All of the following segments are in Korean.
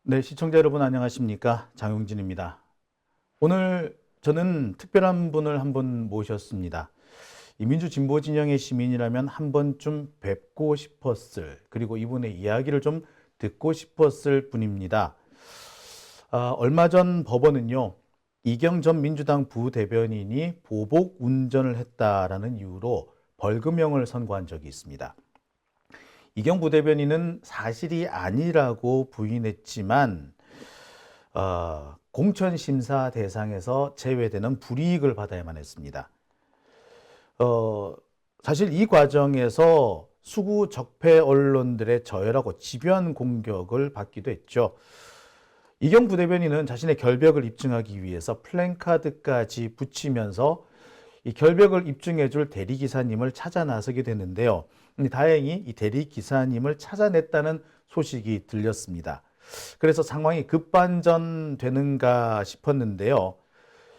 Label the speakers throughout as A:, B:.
A: 네, 시청자 여러분 안녕하십니까? 장용진입니다. 오늘 저는 특별한 분을 한 분 모셨습니다. 이 민주진보 진영의 시민이라면 한 번쯤 뵙고 싶었을, 그리고 이분의 이야기를 좀 듣고 싶었을 분입니다. 얼마 전 법원은요, 이경 전 민주당 부대변인이 보복 운전을 했다라는 이유로 벌금형을 선고한 적이 있습니다. 이경 부대변인은 사실이 아니라고 부인했지만 공천심사 대상에서 제외되는 불이익을 받아야만 했습니다. 사실 이 과정에서 수구 적폐 언론들의 저열하고 집요한 공격을 받기도 했죠. 이경 부대변인은 자신의 결백을 입증하기 위해서 플랜카드까지 붙이면서 이 결백을 입증해줄 대리기사님을 찾아 나서게 됐는데요. 다행히 이 대리기사님을 찾아냈다는 소식이 들렸습니다. 그래서 상황이 급반전되는가 싶었는데요.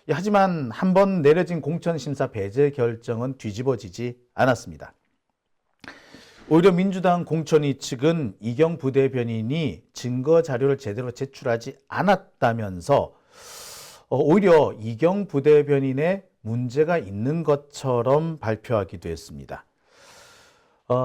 A: 하지만 한 번 내려진 공천심사 배제 결정은 뒤집어지지 않았습니다. 오히려 민주당 공천위 측은 이경 부대변인이 증거 자료를 제대로 제출하지 않았다면서 오히려 이경 부대변인의 문제가 있는 것처럼 발표하기도 했습니다.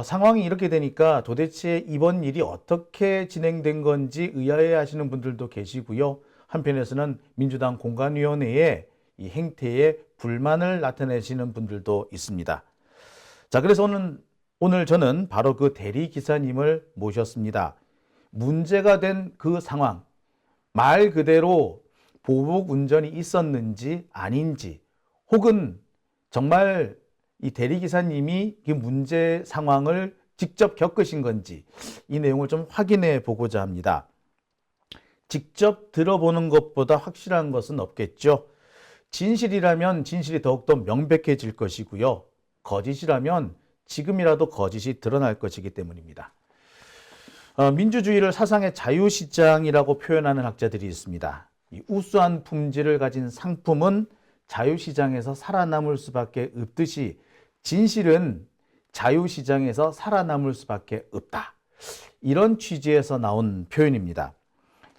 A: 상황이 이렇게 되니까 도대체 이번 일이 어떻게 진행된 건지 의아해하시는 분들도 계시고요. 한편에서는 민주당 공관위원회의 이 행태에 불만을 나타내시는 분들도 있습니다. 자, 그래서 오늘 저는 바로 그 대리 기사님을 모셨습니다. 문제가 된 그 상황, 말 그대로 보복 운전이 있었는지 아닌지, 혹은 정말 이 대리기사님이 그 문제 상황을 직접 겪으신 건지 이 내용을 좀 확인해 보고자 합니다. 직접 들어보는 것보다 확실한 것은 없겠죠. 진실이라면 진실이 더욱더 명백해질 것이고요. 거짓이라면 지금이라도 거짓이 드러날 것이기 때문입니다. 민주주의를 사상의 자유시장이라고 표현하는 학자들이 있습니다. 이 우수한 품질을 가진 상품은 자유시장에서 살아남을 수밖에 없듯이 진실은 자유시장에서 살아남을 수밖에 없다. 이런 취지에서 나온 표현입니다.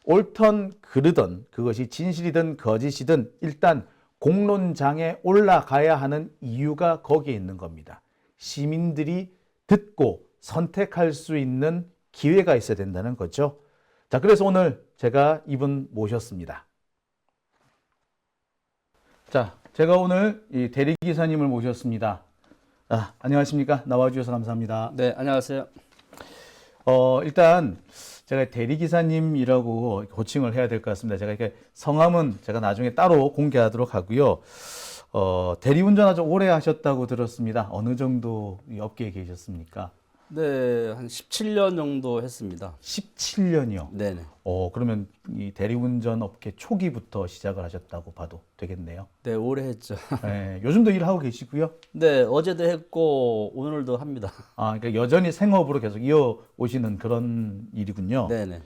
A: 옳던 그르던 그것이 진실이든 거짓이든 일단 공론장에 올라가야 하는 이유가 거기에 있는 겁니다. 시민들이 듣고 선택할 수 있는 기회가 있어야 된다는 거죠. 자, 그래서 오늘 제가 이분 모셨습니다. 자, 제가 오늘 이 대리기사님을 모셨습니다. 안녕하십니까? 나와주셔서 감사합니다.
B: 네, 안녕하세요.
A: 일단 제가 대리기사님이라고 호칭을 해야 될 것 같습니다. 제가 이렇게 성함은 제가 나중에 따로 공개하도록 하고요. 대리운전 아주 오래 하셨다고 들었습니다. 어느 정도 이 업계에 계셨습니까?
B: 네, 한 17년 정도 했습니다.
A: 17년이요.
B: 네네.
A: 그러면 이 대리운전 업계 초기부터 시작을 하셨다고 봐도 되겠네요.
B: 네, 오래 했죠.
A: 네, 요즘도 일하고 계시고요.
B: 네, 어제도 했고, 오늘도 합니다.
A: 그러니까 여전히 생업으로 계속 이어오시는 그런 일이군요.
B: 네네.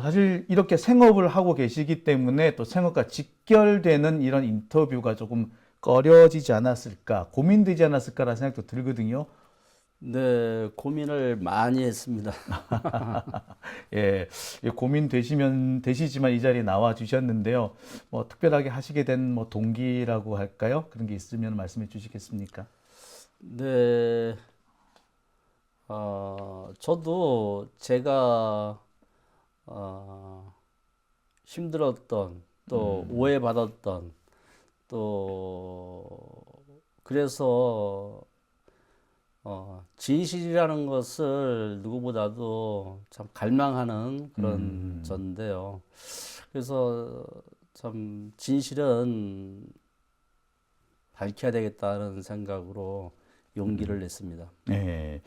A: 사실 이렇게 생업을 하고 계시기 때문에 또 생업과 직결되는 이런 인터뷰가 조금 꺼려지지 않았을까, 고민되지 않았을까라는 생각도 들거든요.
B: 네, 고민을 많이 했습니다.
A: 예, 되시지만 이 자리에 나와 주셨는데요. 뭐 특별하게 하시게 된 뭐 동기라고 할까요? 그런 게 있으면 말씀해 주시겠습니까?
B: 네, 저도 제가, 힘들었던, 또 오해받았던, 또, 그래서 진실이라는 것을 누구보다도 참 갈망하는 그런 전인데요. 그래서 참 진실은 밝혀야 되겠다는 생각으로 용기를 냈습니다.
A: 네.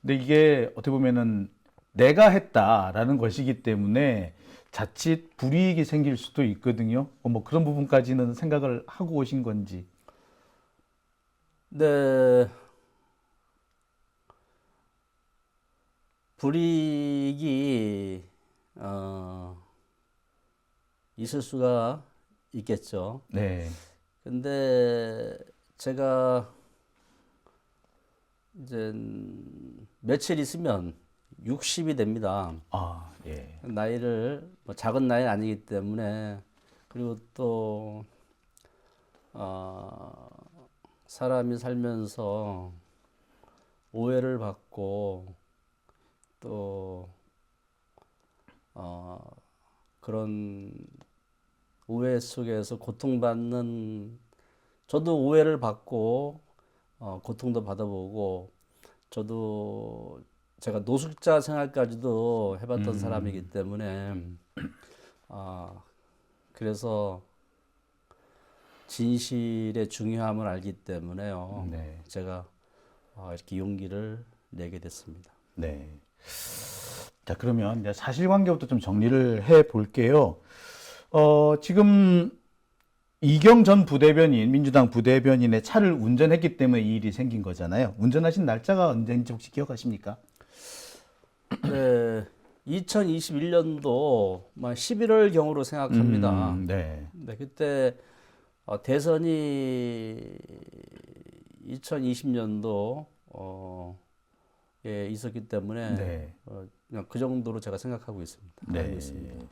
A: 근데 이게 어떻게 보면은 내가 했다라는 것이기 때문에 자칫 불이익이 생길 수도 있거든요. 뭐 그런 부분까지는 생각을 하고 오신 건지.
B: 네, 불이익이 있을 수가 있겠죠.
A: 네.
B: 근데 제가 이제 며칠 있으면 60이 됩니다.
A: 아, 예.
B: 나이를 뭐 작은 나이는 아니기 때문에 그리고 또 사람이 살면서 오해를 받고 또 그런 오해 속에서 고통받는 저도 오해를 받고 고통도 받아보고 저도 제가 노숙자 생활까지도 해봤던 사람이기 때문에 그래서 진실의 중요함을 알기 때문에요.
A: 네.
B: 제가 이렇게 용기를 내게 됐습니다.
A: 네. 자, 그러면 이제 사실관계부터 좀 정리를 해 볼게요. 지금 이경 전 부대변인, 민주당 부대변인의 차를 운전했기 때문에 이 일이 생긴 거잖아요. 운전하신 날짜가 언제인지 혹시 기억하십니까?
B: 네, 2021년도 11월 경으로 생각합니다.
A: 네.
B: 네, 그때 대선이 2020년도 에 있었기 때문에
A: 네.
B: 그냥 그 정도로 제가 생각하고 있습니다.
A: 네.
B: 알고 있습니다.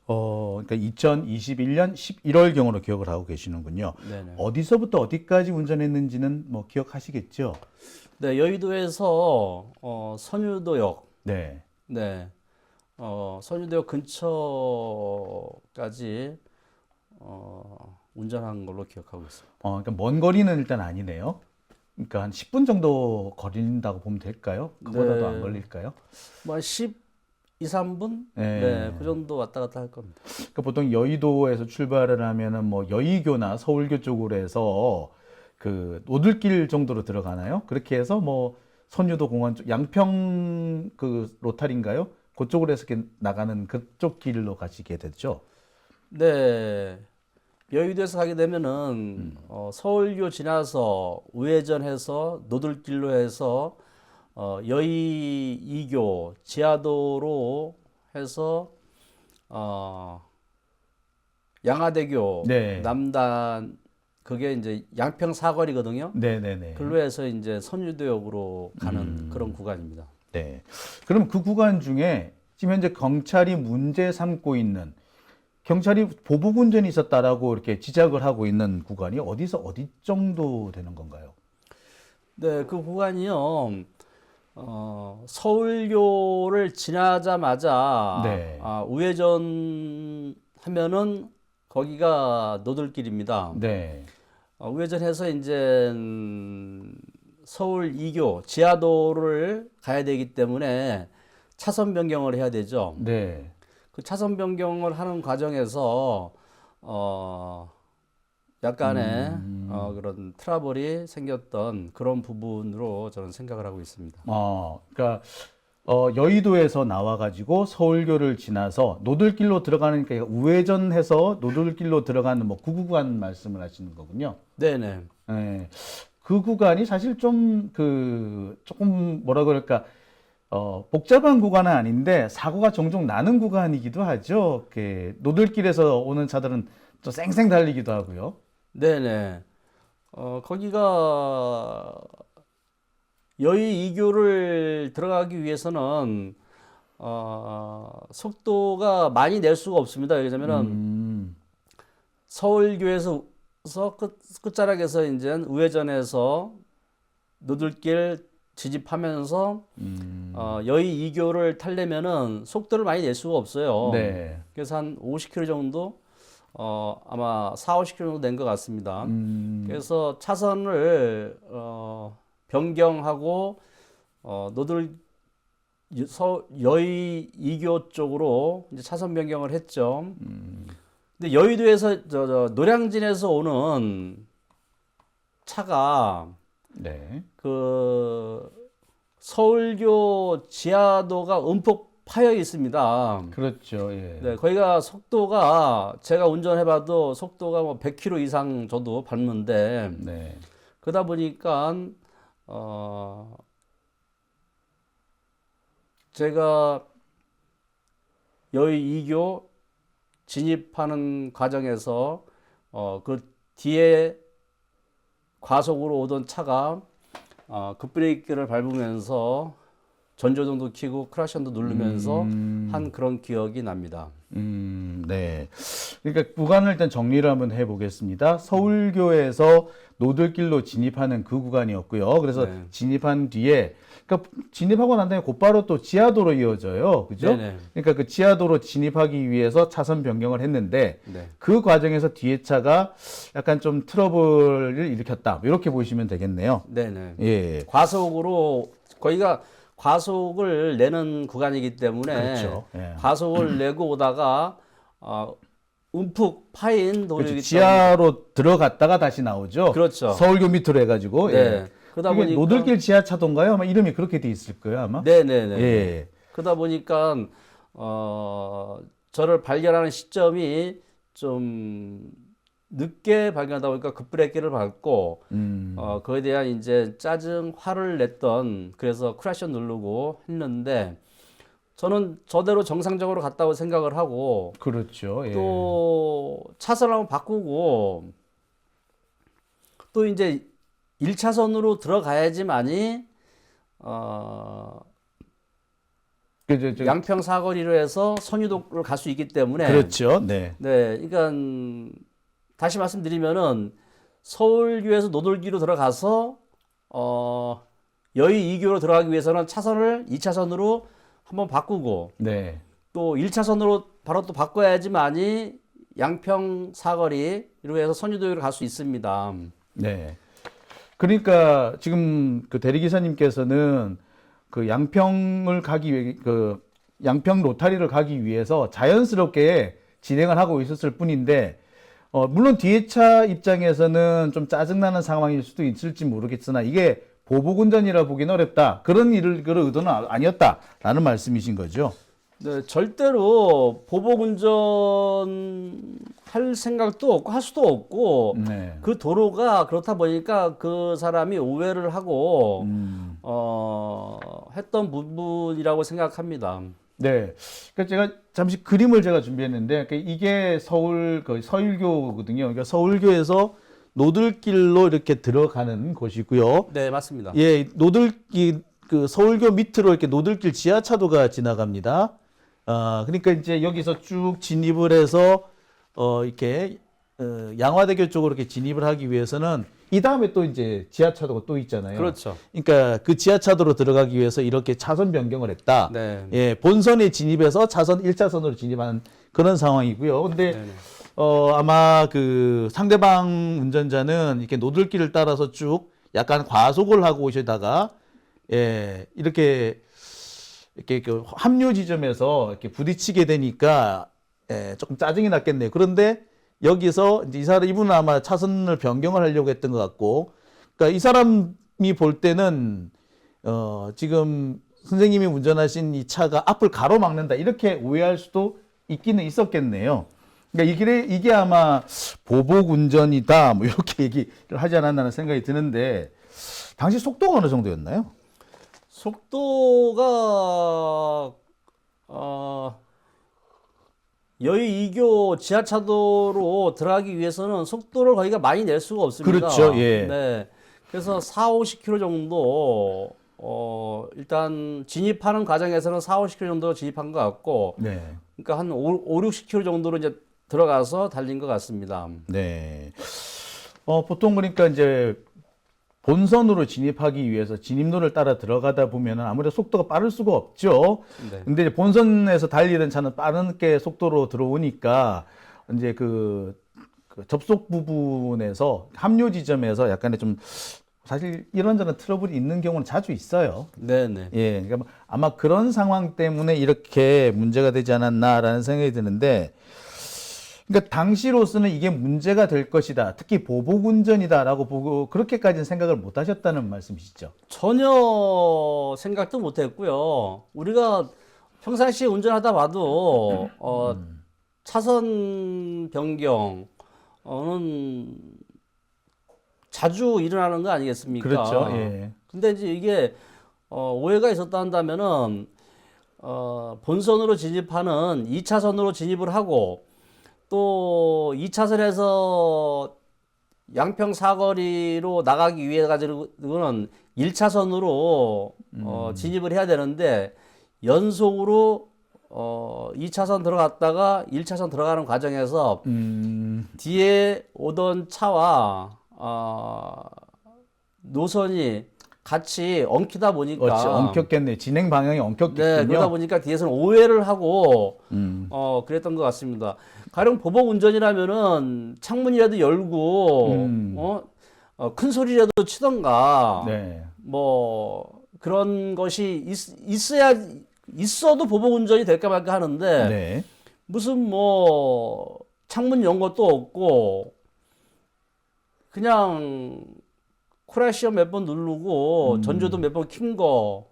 A: 그러니까 2021년 11월 경으로 기억을 하고 계시는군요.
B: 네네.
A: 어디서부터 어디까지 운전했는지는 뭐 기억하시겠죠?
B: 네, 여의도에서 선유도역,
A: 네.
B: 네, 선유도역 근처까지 운전한 걸로 기억하고 있습니다.
A: 그러니까 먼 거리는 일단 아니네요. 그러니까 한 10분 정도 걸린다고 보면 될까요? 그보다도
B: 네.
A: 안 걸릴까요?
B: 뭐 12, 3분?
A: 네.
B: 네, 그 정도 왔다 갔다 할 겁니다.
A: 그러니까 보통 여의도에서 출발을 하면은 뭐 여의교나 서울교 쪽으로 해서 그 노들길 정도로 들어가나요? 그렇게 해서 뭐 선유도 공원 쪽 양평 그 로탈인가요? 그쪽으로 해서 이렇게 나가는 그쪽 길로 가시게 되죠.
B: 네, 여의도에서 가게 되면은 서울교 지나서 우회전해서 노들길로 해서 여의 2교 지하도로 해서 양화대교
A: 네.
B: 남단 그게 이제 양평 사거리거든요.
A: 네네네.
B: 글로 해서 이제 선유도역으로 가는 그런 구간입니다.
A: 네. 그럼 그 구간 중에 지금 현재 경찰이 문제 삼고 있는 경찰이 보복 운전이 있었다라고 이렇게 지적을 하고 있는 구간이 어디서 어디 정도 되는 건가요?
B: 네, 그 구간이요. 서울교를 지나자마자
A: 네.
B: 우회전 하면은 거기가 노들길입니다.
A: 네.
B: 우회전해서 이제 서울 2교 지하도를 가야 되기 때문에 차선 변경을 해야 되죠.
A: 네.
B: 그 차선 변경을 하는 과정에서 약간의 그런 트러블이 생겼던 그런 부분으로 저는 생각을 하고 있습니다.
A: 그러니까 여의도에서 나와가지고 서울교를 지나서 노들길로 들어가는 게 우회전해서 노들길로 들어가는 뭐 그 구간 말씀을 하시는 거군요.
B: 네네.
A: 네. 그 구간이 사실 좀 조금 뭐라 그럴까 복잡한 구간은 아닌데 사고가 종종 나는 구간이기도 하죠. 노들길에서 오는 차들은 또 쌩쌩 달리기도 하고요.
B: 네네. 거기가 여의 2교를 들어가기 위해서는 속도가 많이 낼 수가 없습니다. 왜냐면은 서울교에서 끝자락에서 이제 우회전해서 노들길 지집하면서 여의 2교를 타려면은 속도를 많이 낼 수가 없어요.
A: 네.
B: 그래서 한 50km 정도 아마 4, 50km 정도 낸 것 같습니다. 그래서 차선을 변경하고 여의 2교 쪽으로 이제 차선 변경을 했죠. 근데 여의도에서 노량진에서 오는 차가
A: 네.
B: 그 서울교 지하도가 음폭 파여 있습니다.
A: 그렇죠. 예.
B: 네, 거기가 속도가 제가 운전해봐도 속도가 뭐 100km 이상 저도 밟는데
A: 네.
B: 그러다 보니까 제가 여의 2교 진입하는 과정에서 그 뒤에 과속으로 오던 차가 급브레이크를 밟으면서 전조등도 켜고 크락션도 누르면서 한 그런 기억이 납니다.
A: 네. 그러니까 구간을 일단 정리를 한번 해보겠습니다. 서울교에서 노들길로 진입하는 그 구간이었고요. 그래서
B: 네.
A: 진입한 뒤에, 그러니까 진입하고 난 다음에 곧바로 또 지하도로 이어져요. 그죠?
B: 네네.
A: 그러니까 그 지하도로 진입하기 위해서 차선 변경을 했는데
B: 네.
A: 그 과정에서 뒤에 차가 약간 좀 트러블을 일으켰다. 이렇게 보시면 되겠네요.
B: 네네.
A: 예.
B: 과속으로 거기가 과속을 내는 구간이기 때문에
A: 그렇죠. 예.
B: 과속을 내고 오다가 움푹 파인
A: 그렇죠.
B: 도로이기 때문에
A: 지하로 들어갔다가 다시 나오죠.
B: 그렇죠.
A: 서울교 밑으로 해가지고.
B: 네.
A: 예.
B: 그러다
A: 이게
B: 보니까
A: 노들길 지하차도인가요? 아마 이름이 그렇게 돼 있을 거예요, 아마.
B: 네네네.
A: 예.
B: 그러다 보니까 저를 발견하는 시점이 좀 늦게 발견하다 보니까 급브레이크를 밟고 그에 대한 이제 짜증 화를 냈던 그래서 크랙션 누르고 했는데 저는 저대로 정상적으로 갔다고 생각을 하고
A: 그렇죠. 예.
B: 또 차선을 한번 바꾸고 또 이제 1차선으로 들어가야지만이 양평 사거리로 해서 선유도를 갈 수 있기 때문에
A: 그렇죠. 네.
B: 네, 그러니까 다시 말씀드리면은 서울교에서 노들길로 들어가서 여의 2교로 들어가기 위해서는 차선을 2차선으로 한번 바꾸고
A: 네.
B: 또 1차선으로 바로 또 바꿔야지만이 양평 사거리로 해서 선유도로 갈 수 있습니다.
A: 네. 그러니까 지금 그 대리기사님께서는 그 양평을 가기 위해 그 양평 로타리를 가기 위해서 자연스럽게 진행을 하고 있었을 뿐인데 물론 뒤에 차 입장에서는 좀 짜증나는 상황일 수도 있을지 모르겠으나 이게 보복운전이라 보기는 어렵다. 그런 그런 의도는 아니었다라는 말씀이신 거죠.
B: 네, 절대로 보복운전 할 생각도 없고 할 수도 없고
A: 네.
B: 그 도로가 그렇다 보니까 그 사람이 오해를 하고 했던 부분이라고 생각합니다.
A: 네. 그러니까 제가 잠시 그림을 제가 준비했는데 이게 서울 그 서울교거든요. 그러니까 서울교에서 노들길로 이렇게 들어가는 곳이고요.
B: 네, 맞습니다.
A: 예, 노들길 그 서울교 밑으로 이렇게 노들길 지하차도가 지나갑니다. 그러니까 이제 여기서 쭉 진입을 해서 이렇게 양화대교 쪽으로 이렇게 진입을 하기 위해서는 이 다음에 또 이제 지하차도가 또 있잖아요.
B: 그렇죠.
A: 그러니까 그 지하차도로 들어가기 위해서 이렇게 차선 변경을 했다.
B: 네.
A: 예, 본선에 진입해서 차선 1차선으로 진입하는 그런 상황이고요. 근데
B: 네네.
A: 아마 그 상대방 운전자는 이렇게 노들길을 따라서 쭉 약간 과속을 하고 오시다가 예, 이렇게 그 합류 지점에서 이렇게 부딪히게 되니까 예, 조금 짜증이 났겠네요. 그런데 여기서 이제 이분은 아마 차선을 변경을 하려고 했던 것 같고, 그러니까 이 사람이 볼 때는 지금 선생님이 운전하신 이 차가 앞을 가로막는다 이렇게 오해할 수도 있기는 있었겠네요. 그러니까 이게 아마 보복 운전이다 뭐 이렇게 얘기를 하지 않았나는 생각이 드는데 당시 속도가 어느 정도였나요?
B: 속도가 여의 2교 지하차도로 들어가기 위해서는 속도를 거기가 많이 낼 수가 없습니다.
A: 그렇죠. 예.
B: 네. 그래서 40-50km 정도 일단 진입하는 과정에서는 40-50km 정도 진입한 것 같고
A: 네.
B: 그러니까 한 50-60km 정도로 이제 들어가서 달린 것 같습니다.
A: 네. 보통 그러니까 이제 본선으로 진입하기 위해서 진입로를 따라 들어가다 보면은 아무래도 속도가 빠를 수가 없죠.
B: 네.
A: 근데 이제 본선에서 달리던 차는 빠르게 속도로 들어오니까 이제 그 접속 부분에서 합류 지점에서 약간의 좀 사실 이런저런 트러블이 있는 경우는 자주 있어요.
B: 네네.
A: 예, 그러니까 뭐 아마 그런 상황 때문에 이렇게 문제가 되지 않았나라는 생각이 드는데, 그러니까 당시로서는 이게 문제가 될 것이다, 특히 보복운전이다라고 보고 그렇게까지는 생각을 못 하셨다는 말씀이시죠?
B: 전혀 생각도 못 했고요. 우리가 평상시에 운전하다 봐도 차선 변경은 자주 일어나는 거 아니겠습니까?
A: 그렇죠. 예.
B: 근데 이제 이게 오해가 있었다 한다면은 본선으로 진입하는 2차선으로 진입을 하고 또 2차선에서 양평 사거리로 나가기 위해 가지고는 1차선으로 진입을 해야 되는데 연속으로 2차선 들어갔다가 1차선 들어가는 과정에서 뒤에 오던 차와 노선이 같이 엉키다 보니까
A: 엉켰겠네. 진행 방향이 엉켰겠군요.
B: 네, 그러다 보니까 뒤에서는 오해를 하고 그랬던 것 같습니다. 가령 보복 운전이라면은 창문이라도 열고 큰 소리라도 치던가
A: 네.
B: 뭐 그런 것이 있어도 보복 운전이 될까 말까 하는데
A: 네.
B: 무슨 뭐 창문 연 것도 없고 그냥 크래시어 몇 번 누르고 전조도 몇 번 킨 거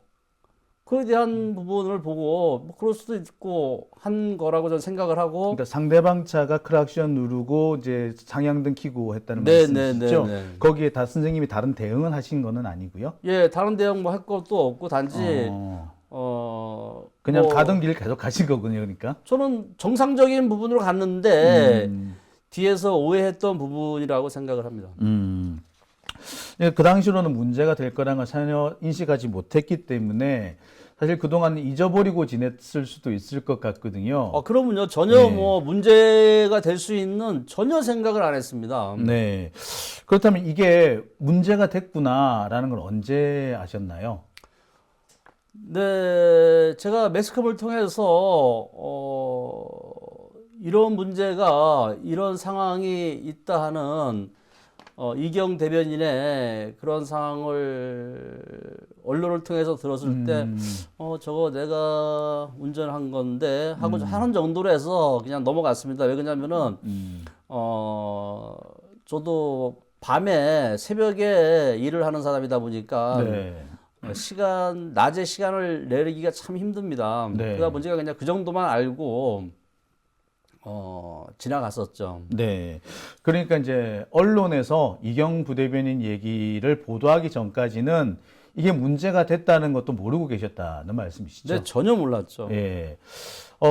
B: 그에 대한 부분을 보고 뭐 그럴 수도 있고 한 거라고 저는 생각을 하고
A: 그러니까 상대방 차가 크락션 누르고 이제 상향등 켜고 했다는
B: 네,
A: 말씀이시죠?
B: 네.
A: 거기에 다 선생님이 다른 대응을 하신 거는 아니고요.
B: 예 다른 대응 뭐 할 것도 없고 단지
A: 그냥
B: 뭐
A: 가던 길 계속 가신 거군요, 그러니까.
B: 저는 정상적인 부분으로 갔는데 뒤에서 오해했던 부분이라고 생각을 합니다.
A: 예, 그 당시로는 문제가 될 거라는 걸 전혀 인식하지 못했기 때문에 사실 그동안 잊어버리고 지냈을 수도 있을 것 같거든요.
B: 그러면요 전혀 뭐 문제가 될 수 있는 전혀 생각을 안 했습니다.
A: 네. 그렇다면 이게 문제가 됐구나라는 걸 언제 아셨나요?
B: 네, 제가 매스컴을 통해서 이런 문제가 이런 상황이 있다 하는 이경 대변인의 그런 상황을 언론을 통해서 들었을 때 저거 내가 운전한 건데 하고 하는 정도로 해서 그냥 넘어갔습니다. 왜 그러냐면은 저도 밤에 새벽에 일을 하는 사람이다 보니까
A: 네.
B: 낮에 시간을 내리기가 참 힘듭니다.
A: 네.
B: 그러다 보니까 그냥 그 정도만 알고 지나갔었죠.
A: 네. 그러니까 이제 언론에서 이경 부대변인 얘기를 보도하기 전까지는 이게 문제가 됐다는 것도 모르고 계셨다는 말씀이시죠?
B: 네, 전혀 몰랐죠.
A: 예.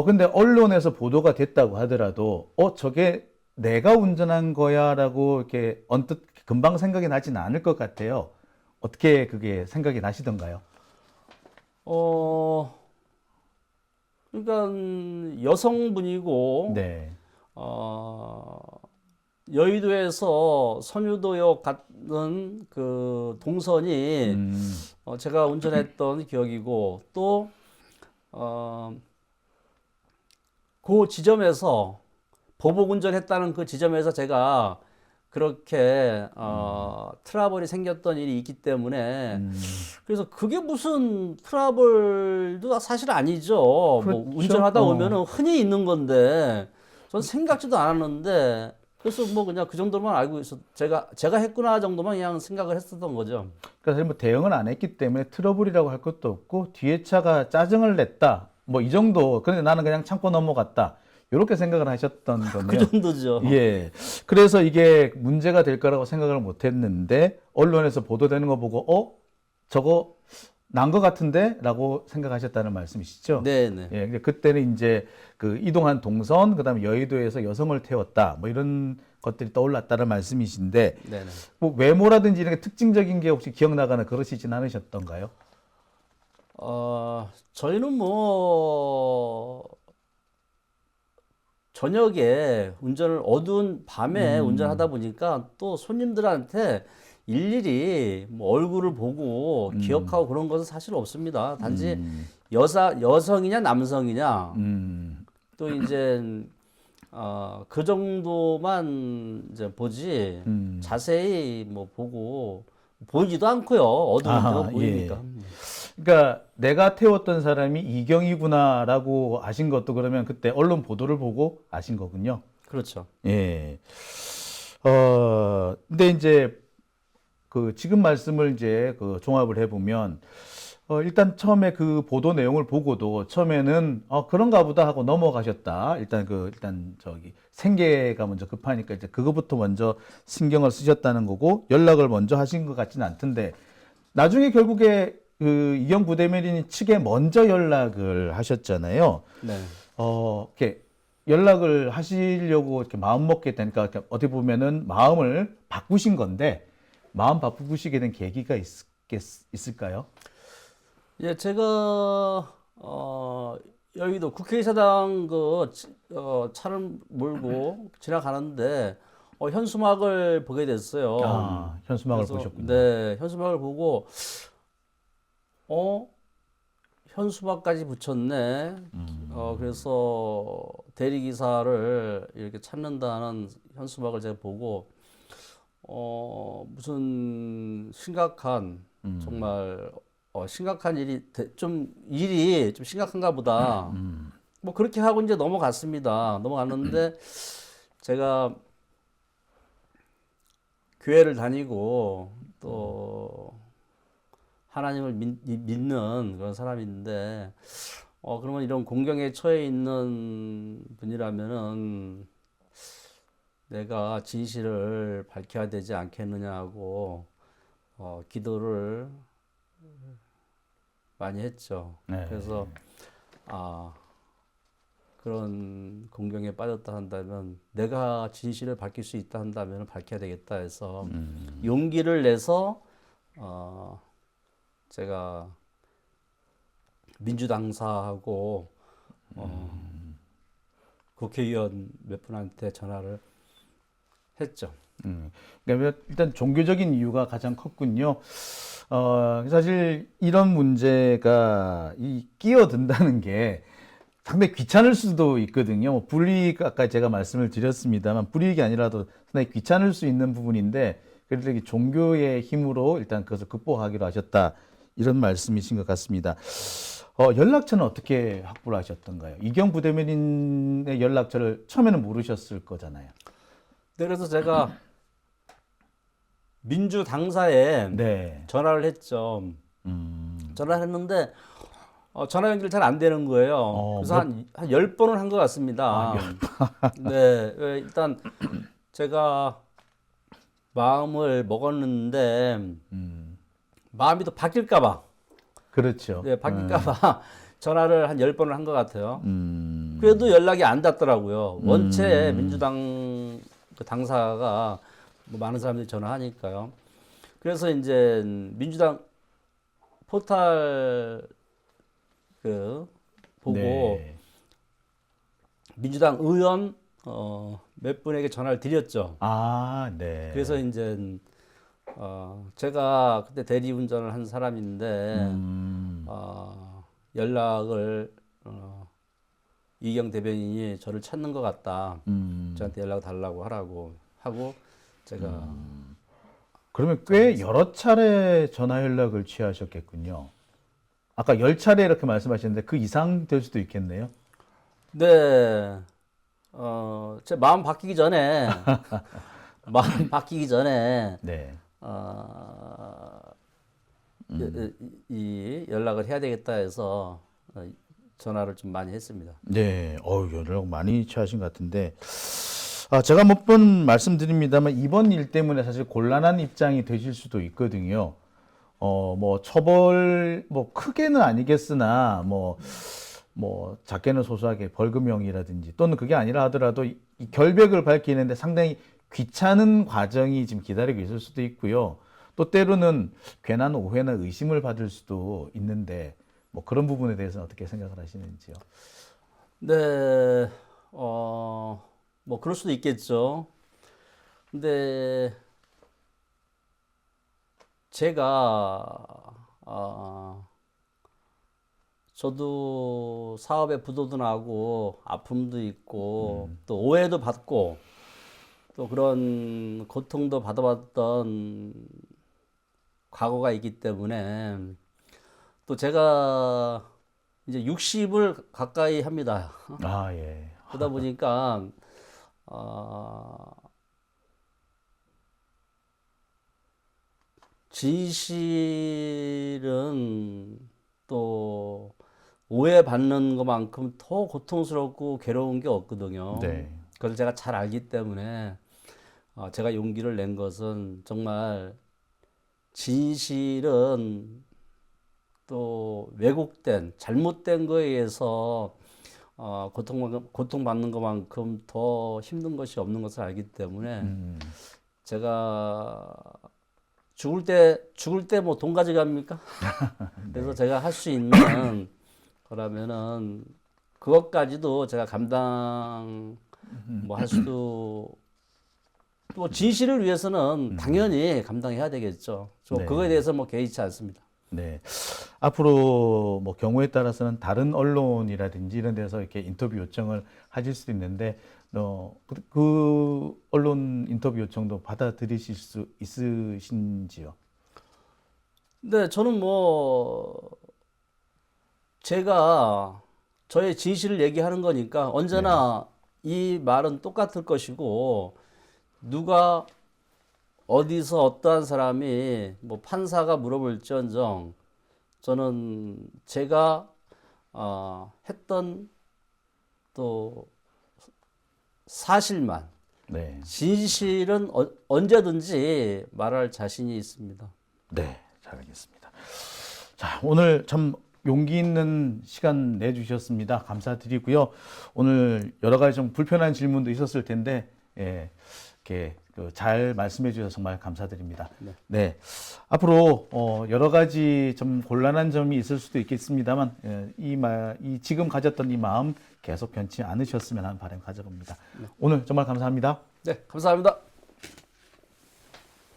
A: 근데 언론에서 보도가 됐다고 하더라도, 저게 내가 운전한 거야라고 이렇게 언뜻 금방 생각이 나지는 않을 것 같아요. 어떻게 그게 생각이 나시던가요?
B: 그러니까 여성분이고
A: 네.
B: 여의도에서 선유도역 가는 그 동선이 제가 운전했던 기억이고 또 그 지점에서 보복 운전했다는 그 지점에서 제가 그렇게 트러블이 생겼던 일이 있기 때문에 그래서 그게 무슨 트러블도 사실 아니죠.
A: 그렇죠.
B: 뭐 운전하다 보면은 흔히 있는 건데 전 생각지도 않았는데 그래서 뭐 그냥 그 정도만 알고 있어 제가 했구나 정도만 그냥 생각을 했었던 거죠.
A: 그래서 뭐 대응을 안 했기 때문에 트러블이라고 할 것도 없고 뒤에 차가 짜증을 냈다. 뭐 이 정도. 그런데 나는 그냥 참고 넘어갔다. 이렇게 생각을 하셨던 거네요.
B: 그 정도죠.
A: 예. 그래서 이게 문제가 될 거라고 생각을 못 했는데, 언론에서 보도되는 거 보고, 저거 난 거 같은데? 라고 생각하셨다는 말씀이시죠?
B: 네네.
A: 예. 근데 그때는 이제 그 이동한 동선, 그 다음에 여의도에서 여성을 태웠다. 뭐 이런 것들이 떠올랐다는 말씀이신데,
B: 네네.
A: 뭐 외모라든지 이런 게 특징적인 게 혹시 기억나거나 그러시진 않으셨던가요?
B: 저희는 뭐, 저녁에 어두운 밤에 운전하다 보니까 또 손님들한테 일일이 뭐 얼굴을 보고 기억하고 그런 것은 사실 없습니다. 단지 여성이냐 남성이냐 또 이제 그 정도만 이제 보지 자세히 뭐 보이지도 않고요. 어두운데도 보이니까.
A: 예. 그러니까 내가 태웠던 사람이 이경이구나라고 아신 것도 그러면 그때 언론 보도를 보고 아신 거군요.
B: 그렇죠.
A: 예. 근데 이제 그 지금 말씀을 이제 그 종합을 해보면 일단 처음에 그 보도 내용을 보고도 처음에는 그런가 보다 하고 넘어가셨다. 일단 저기 생계가 먼저 급하니까 이제 그거부터 먼저 신경을 쓰셨다는 거고 연락을 먼저 하신 것 같지는 않던데 나중에 결국에 그 이경 부대변인 측에 먼저 연락을 하셨잖아요.
B: 네.
A: 이렇게 연락을 하시려고 이렇게 마음 먹게 되니까 어떻게 보면은 마음을 바꾸신 건데 마음 바꾸시게 된 계기가 있을까요?
B: 예, 제가 여의도 국회의사당 차를 몰고 지나가는데 현수막을 보게 됐어요.
A: 아, 현수막을
B: 그래서
A: 보셨군요.
B: 네, 현수막을 보고 어 현수막까지 붙였네. 그래서 대리기사를 이렇게 찾는다는 현수막을 제가 보고 무슨 심각한 정말 심각한 일이 좀 심각한가 보다. 뭐 그렇게 하고 이제 넘어갔습니다. 넘어갔는데 제가 교회를 다니고 또 하나님을 믿는 그런 사람인데 그러면 이런 공경에 처해 있는 분이라면은 내가 진실을 밝혀야 되지 않겠느냐 하고 기도를 많이 했죠.
A: 네.
B: 그래서 그런 공경에 빠졌다 한다면 내가 진실을 밝힐 수 있다 한다면 밝혀야 되겠다 해서 용기를 내서 제가 민주당사하고 국회의원 몇 분한테 전화를 했죠.
A: 그러니까 일단 종교적인 이유가 가장 컸군요. 사실 이런 문제가 끼어든다는 게 상당히 귀찮을 수도 있거든요. 뭐 불이익 아까 제가 말씀을 드렸습니다만 불이익이 아니라도 상당히 귀찮을 수 있는 부분인데 그래도 이게 종교의 힘으로 일단 그것을 극복하기로 하셨다 이런 말씀이신 것 같습니다. 연락처는 어떻게 확보를 하셨던가요? 이경 부대변인의 연락처를 처음에는 모르셨을 거잖아요.
B: 네, 그래서 제가 민주당사에
A: 네.
B: 전화를 했죠. 전화를 했는데 전화 연결이 잘 안 되는 거예요. 그래서 한 10번을 한 것 같습니다. 네, 일단 제가 마음을 먹었는데 마음이 또 바뀔까봐.
A: 그렇죠.
B: 네, 바뀔까봐 전화를 한 10번을 한 것 같아요. 그래도 연락이 안 닿더라고요. 원체 민주당 그 당사가 뭐 많은 사람들이 전화하니까요. 그래서 이제 민주당 포털 보고
A: 네.
B: 민주당 의원 몇 분에게 전화를 드렸죠.
A: 아, 네.
B: 그래서 이제 제가 그때 대리운전을 한 사람인데 연락을 이경 대변인이 저를 찾는 것 같다. 저한테 연락 달라고 하라고 하고 제가
A: 그러면 꽤 여러 차례 전화 연락을 취하셨겠군요. 아까 10차례 이렇게 말씀하셨는데 그 이상 될 수도 있겠네요.
B: 네, 제 마음 바뀌기 전에 마음 바뀌기 전에
A: 네.
B: 이 연락을 해야 되겠다 해서 전화를 좀 많이 했습니다.
A: 네. 연락 많이 취하신 것 같은데. 제가 몇 번 말씀드립니다만 이번 일 때문에 사실 곤란한 입장이 되실 수도 있거든요. 뭐 처벌 뭐 크게는 아니겠으나 뭐 작게는 소소하게 벌금형이라든지 또는 그게 아니라 하더라도 이 결백을 밝히는데 상당히 귀찮은 과정이 지금 기다리고 있을 수도 있고요. 또 때로는 괜한 오해나 의심을 받을 수도 있는데 뭐 그런 부분에 대해서는 어떻게 생각을 하시는지요?
B: 네, 뭐 그럴 수도 있겠죠. 근데 제가 저도 사업에 부도도 나고 아픔도 있고 또 오해도 받고 또 그런 고통도 받아봤던 과거가 있기 때문에 또 제가 이제 60을 가까이 합니다.
A: 아, 예.
B: 그러다 보니까 진실은 또 오해받는 것만큼 더 고통스럽고 괴로운 게 없거든요.
A: 네.
B: 그걸 제가 잘 알기 때문에 제가 용기를 낸 것은 정말 진실은 또 왜곡된 잘못된 거에 의해서 고통받는 것만큼 더 힘든 것이 없는 것을 알기 때문에 제가 죽을 때 뭐 돈 가져갑니까? 그래서 제가 할 수 있는 그러면은 그것까지도 제가 감당 뭐 할 수도 또 진실을 위해서는 당연히 감당해야 되겠죠.
A: 네.
B: 그거에 대해서 뭐 개의치 않습니다.
A: 네. 앞으로 뭐 경우에 따라서는 다른 언론이라든지 이런 데서 이렇게 인터뷰 요청을 하실 수도 있는데, 그 언론 인터뷰 요청도 받아들이실 수 있으신지요?
B: 근데 저는 뭐 제가 저의 진실을 얘기하는 거니까 언제나 이 말은 똑같을 것이고 누가 어디서 어떠한 사람이 뭐 판사가 물어볼지언정 저는 제가 했던 또 사실만
A: 네.
B: 진실은 언제든지 말할 자신이 있습니다.
A: 네, 잘 알겠습니다. 자, 오늘 참 용기 있는 시간 내주셨습니다. 감사드리고요. 오늘 여러 가지 좀 불편한 질문도 있었을 텐데, 이렇게 잘 말씀해 주셔서 정말 감사드립니다. 네. 앞으로 여러 가지 좀 곤란한 점이 있을 수도 있겠습니다만, 이 지금 가졌던 이 마음 계속 변치 않으셨으면 하는 바람 가져봅니다. 오늘 정말 감사합니다.
B: 네, 감사합니다.